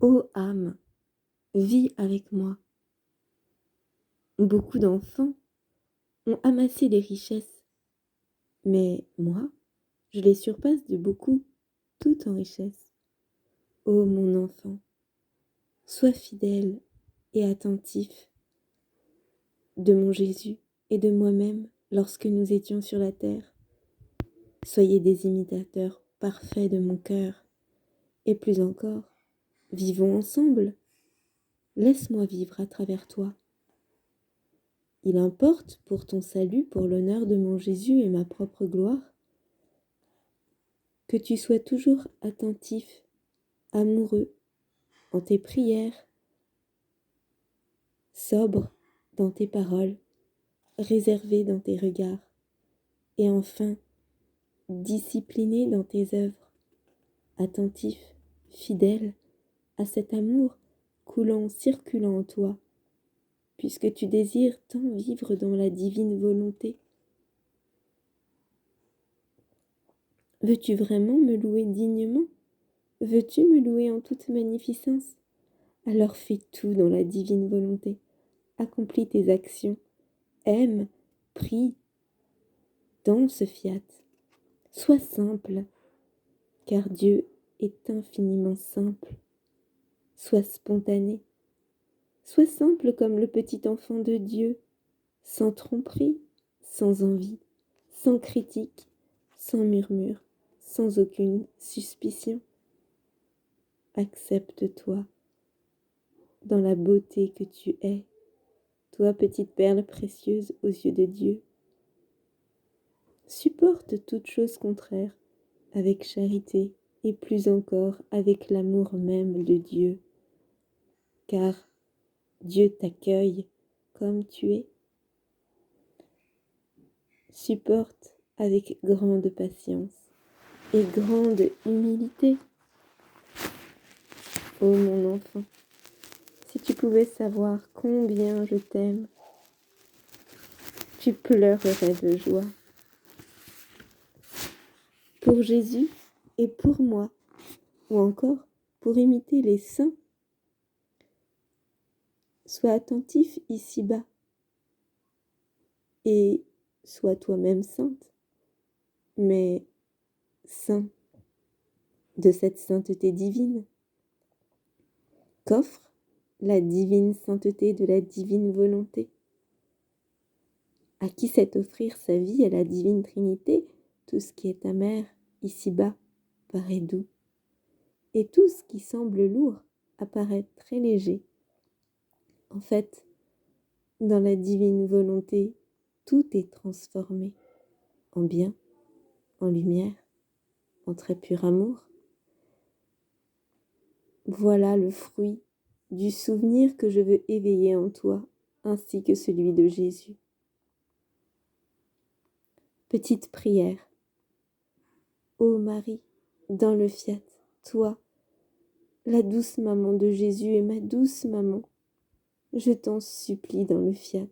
Ô âme, vis avec moi. Beaucoup d'enfants ont amassé des richesses, mais moi, je les surpasse de beaucoup, tout en richesse. Ô mon enfant, sois fidèle et attentif de mon Jésus et de moi-même lorsque nous étions sur la terre. Soyez des imitateurs parfaits de mon cœur. Et plus encore, vivons ensemble. Laisse-moi vivre à travers toi. Il importe pour ton salut, pour l'honneur de mon Jésus et ma propre gloire, que tu sois toujours attentif, amoureux en tes prières, sobre dans tes paroles, réservé dans tes regards, et enfin discipliné dans tes œuvres, attentif, fidèle à cet amour coulant, circulant en toi, puisque tu désires tant vivre dans la divine volonté. Veux-tu vraiment me louer dignement? Veux-tu me louer en toute magnificence? Alors fais tout dans la divine volonté. Accomplis tes actions. Aime, prie, danse, fiat. Sois simple, car Dieu est infiniment simple. Sois spontané. Sois simple comme le petit enfant de Dieu, sans tromperie, sans envie, sans critique, sans murmure, sans aucune suspicion. Accepte-toi dans la beauté que tu es, toi petite perle précieuse aux yeux de Dieu. Supporte toute chose contraire avec charité et plus encore avec l'amour même de Dieu, car Dieu t'accueille comme tu es. Supporte avec grande patience et grande humilité. Ô mon enfant, si tu pouvais savoir combien je t'aime, tu pleurerais de joie. Pour Jésus et pour moi, ou encore pour imiter les saints, sois attentif ici-bas et sois toi-même sainte, mais saint de cette sainteté divine qu'offre la divine sainteté de la divine volonté. À qui sait offrir sa vie à la divine Trinité, tout ce qui est amer ici-bas paraît doux, et tout ce qui semble lourd apparaît très léger. En fait, dans la divine volonté, tout est transformé en bien, en lumière, en très pur amour. Voilà le fruit du souvenir que je veux éveiller en toi, ainsi que celui de Jésus. Petite prière. Ô Marie, dans le fiat, toi, la douce maman de Jésus et ma douce maman, je t'en supplie dans le fiat.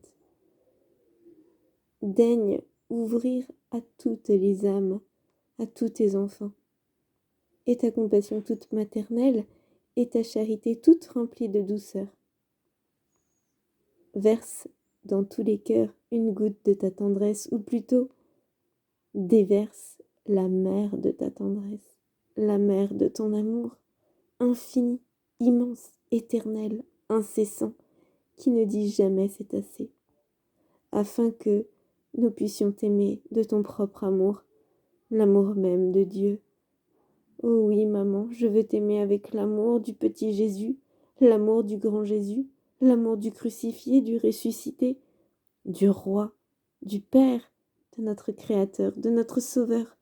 Daigne ouvrir à toutes les âmes, à tous tes enfants, et ta compassion toute maternelle, et ta charité toute remplie de douceur. Verse dans tous les cœurs une goutte de ta tendresse, ou plutôt, déverse la mer de ta tendresse, la mer de ton amour, infini, immense, éternel, incessant, qui ne dit jamais c'est assez, afin que nous puissions t'aimer de ton propre amour, l'amour même de Dieu. Oh oui, maman, je veux t'aimer avec l'amour du petit Jésus, l'amour du grand Jésus, l'amour du crucifié, du ressuscité, du roi, du Père, de notre Créateur, de notre Sauveur,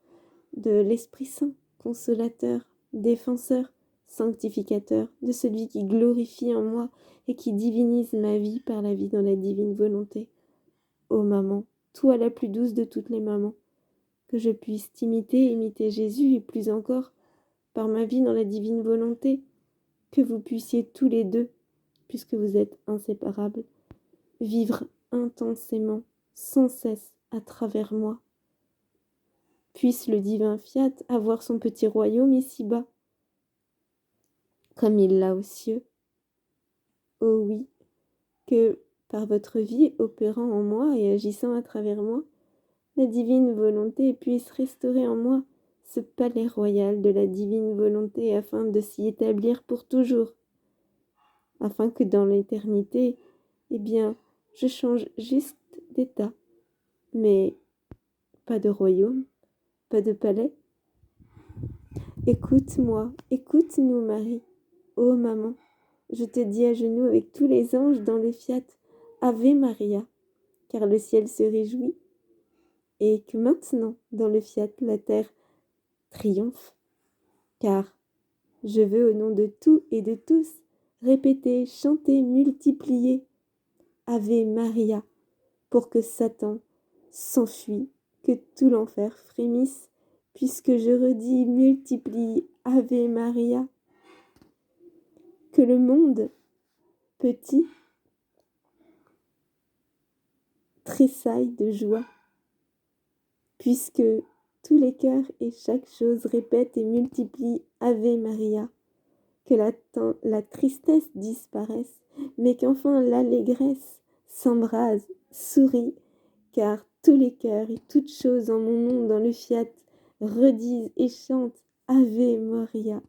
de l'Esprit Saint, consolateur, défenseur, sanctificateur, de celui qui glorifie en moi et qui divinise ma vie par la vie dans la divine volonté. Ô maman, toi la plus douce de toutes les mamans, que je puisse imiter Jésus et plus encore, par ma vie dans la divine volonté, que vous puissiez tous les deux, puisque vous êtes inséparables, vivre intensément, sans cesse, à travers moi. Puisse le divin fiat avoir son petit royaume ici-bas, comme il l'a aux cieux. Oh oui, que par votre vie opérant en moi et agissant à travers moi, la divine volonté puisse restaurer en moi ce palais royal de la divine volonté afin de s'y établir pour toujours, afin que dans l'éternité, eh bien, je change juste d'état, mais pas de royaume, pas de palais. Écoute-moi, écoute-nous, Marie. Ô maman, je te dis à genoux avec tous les anges dans le fiat, Ave Maria, car le ciel se réjouit, et que maintenant, dans le fiat, la terre triomphe, car je veux au nom de tout et de tous répéter, chanter, multiplier Ave Maria, pour que Satan s'enfuit, que tout l'enfer frémisse, puisque je redis, multiplie Ave Maria, que le monde petit tressaille de joie, puisque tous les cœurs et chaque chose répètent et multiplient Ave Maria, que la tristesse disparaisse, mais qu'enfin l'allégresse s'embrase, sourit, car tous les cœurs et toutes choses en mon nom dans le fiat redisent et chantent Ave Maria.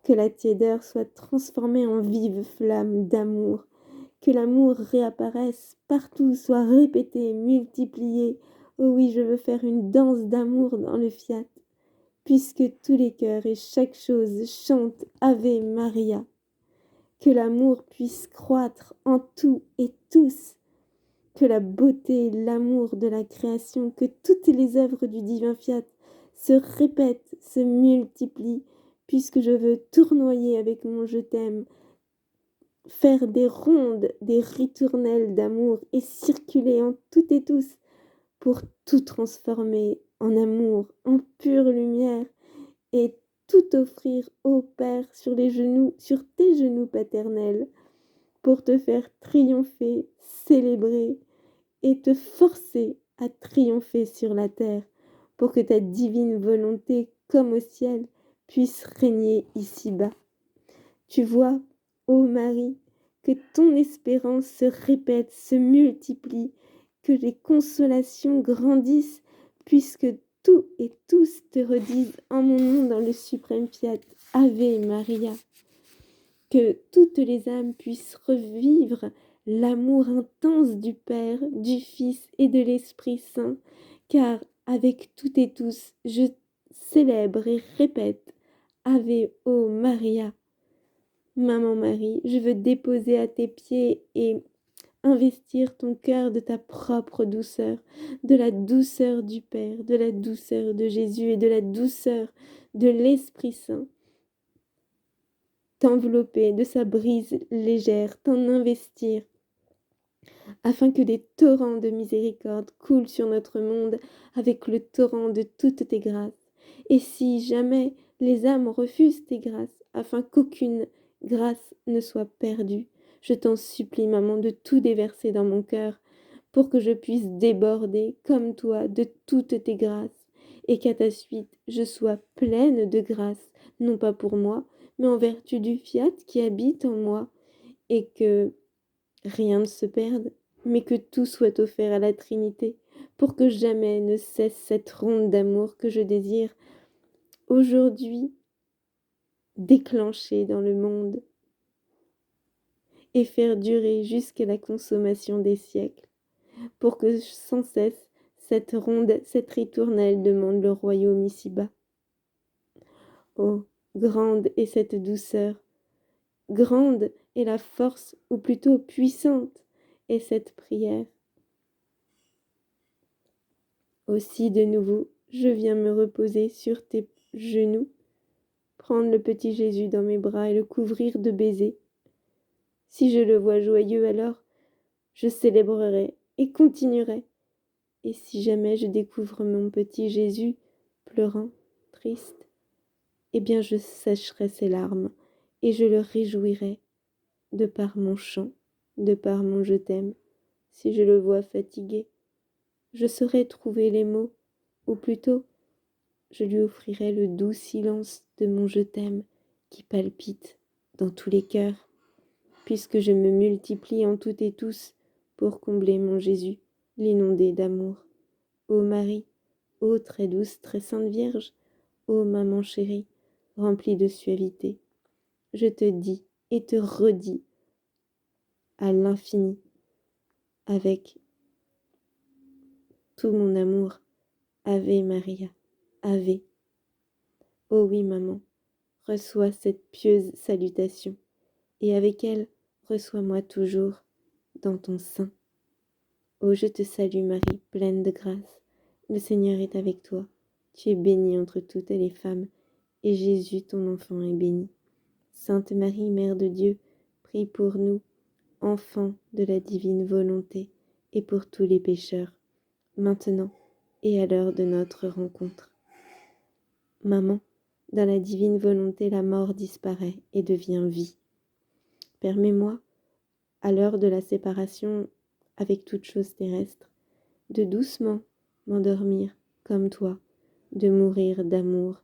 Que la tiédeur soit transformée en vive flamme d'amour, que l'amour réapparaisse partout, soit répété, multiplié. Oh oui, je veux faire une danse d'amour dans le fiat, puisque tous les cœurs et chaque chose chantent Ave Maria. Que l'amour puisse croître en tout et tous, que la beauté, l'amour de la création, que toutes les œuvres du divin fiat se répètent, se multiplient, puisque je veux tournoyer avec mon je t'aime, faire des rondes, des ritournelles d'amour et circuler en toutes et tous pour tout transformer en amour, en pure lumière et tout offrir au Père sur les genoux, sur tes genoux paternels, pour te faire triompher, célébrer et te forcer à triompher sur la terre, pour que ta divine volonté, comme au ciel, puisse régner ici-bas. Tu vois, ô Marie, que ton espérance se répète, se multiplie, que les consolations grandissent, puisque tout et tous te redisent en mon nom dans le suprême fiat, Ave Maria. Que toutes les âmes puissent revivre l'amour intense du Père, du Fils et de l'Esprit Saint, car avec toutes et tous, je célèbre et répète Ave ô Maria. Maman Marie, je veux déposer à tes pieds et investir ton cœur de ta propre douceur, de la douceur du Père, de la douceur de Jésus et de la douceur de l'Esprit Saint. T'envelopper de sa brise légère, t'en investir, afin que des torrents de miséricorde coulent sur notre monde avec le torrent de toutes tes grâces. Et si jamais les âmes refusent tes grâces, afin qu'aucune grâce ne soit perdue, je t'en supplie, maman, de tout déverser dans mon cœur, pour que je puisse déborder, comme toi, de toutes tes grâces, et qu'à ta suite, je sois pleine de grâce, non pas pour moi, mais en vertu du fiat qui habite en moi, et que rien ne se perde, mais que tout soit offert à la Trinité, pour que jamais ne cesse cette ronde d'amour que je désire aujourd'hui déclencher dans le monde et faire durer jusqu'à la consommation des siècles, pour que sans cesse cette ronde, cette ritournelle demande le royaume ici-bas. Oh, grande est cette douceur, grande est la force, ou plutôt puissante est cette prière. Aussi de nouveau, je viens me reposer sur tes genoux, prendre le petit Jésus dans mes bras et le couvrir de baisers. Si je le vois joyeux, alors je célébrerai et continuerai. Et si jamais je découvre mon petit Jésus pleurant, triste, eh bien je sécherai ses larmes et je le réjouirai de par mon chant, de par mon je t'aime. Si je le vois fatigué, je saurai trouver les mots, ou plutôt, je lui offrirai le doux silence de mon je t'aime qui palpite dans tous les cœurs, puisque je me multiplie en toutes et tous pour combler mon Jésus, l'inondé d'amour. Ô Marie, ô très douce, très sainte Vierge, ô maman chérie, remplie de suavité, je te dis et te redis à l'infini, avec tout mon amour, Ave Maria, Ave. Oh oui, maman, reçois cette pieuse salutation, et avec elle, reçois-moi toujours dans ton sein. Oh, je te salue Marie, pleine de grâce. Le Seigneur est avec toi. Tu es bénie entre toutes les femmes, et Jésus, ton enfant, est béni. Sainte Marie, Mère de Dieu, prie pour nous, enfants de la divine volonté, et pour tous les pécheurs, maintenant et à l'heure de notre rencontre. Maman, dans la divine volonté, la mort disparaît et devient vie. Permets-moi, à l'heure de la séparation avec toute chose terrestre, de doucement m'endormir comme toi, de mourir d'amour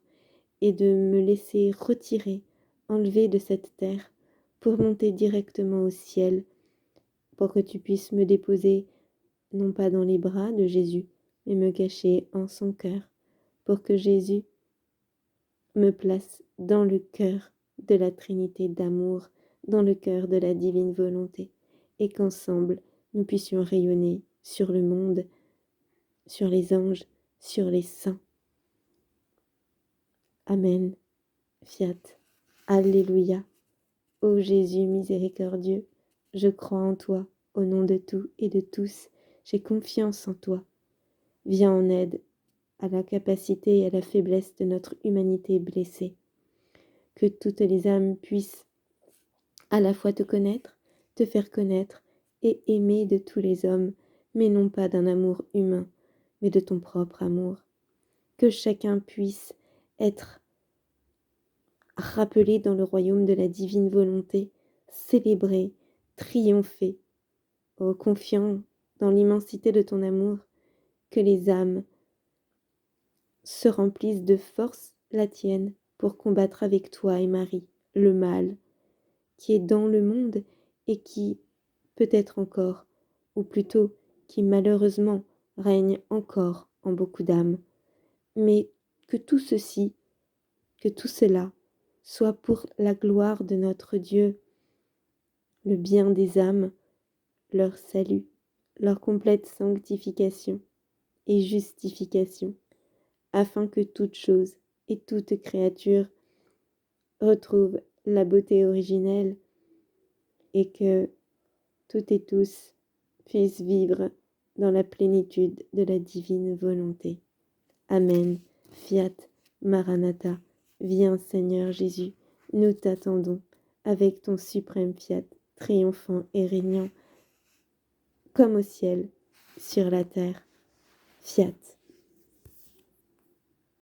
et de me laisser retirer, enlever de cette terre pour monter directement au ciel, pour que tu puisses me déposer non pas dans les bras de Jésus, mais me cacher en son cœur, pour que Jésus me place dans le cœur de la Trinité d'amour, dans le cœur de la divine volonté, et qu'ensemble nous puissions rayonner sur le monde, sur les anges, sur les saints. Amen. Fiat. Alléluia. Ô Jésus miséricordieux, je crois en toi, au nom de tout et de tous, j'ai confiance en toi. Viens en aide à la capacité et à la faiblesse de notre humanité blessée. Que toutes les âmes puissent à la fois te connaître, te faire connaître et aimer de tous les hommes, mais non pas d'un amour humain, mais de ton propre amour. Que chacun puisse être rappelé dans le royaume de la divine volonté, célébré, triompher, confiant dans l'immensité de ton amour, que les âmes se remplissent de force la tienne pour combattre avec toi et Marie le mal qui est dans le monde et qui peut-être encore, ou plutôt qui malheureusement règne encore en beaucoup d'âmes, mais que tout ceci, que tout cela soit pour la gloire de notre Dieu, le bien des âmes, leur salut, leur complète sanctification et justification, afin que toute chose et toute créature retrouve la beauté originelle et que toutes et tous puissent vivre dans la plénitude de la divine volonté. Amen. Fiat Maranatha. Viens Seigneur Jésus, nous t'attendons avec ton suprême fiat, triomphant et régnant comme au ciel, sur la terre. Fiat.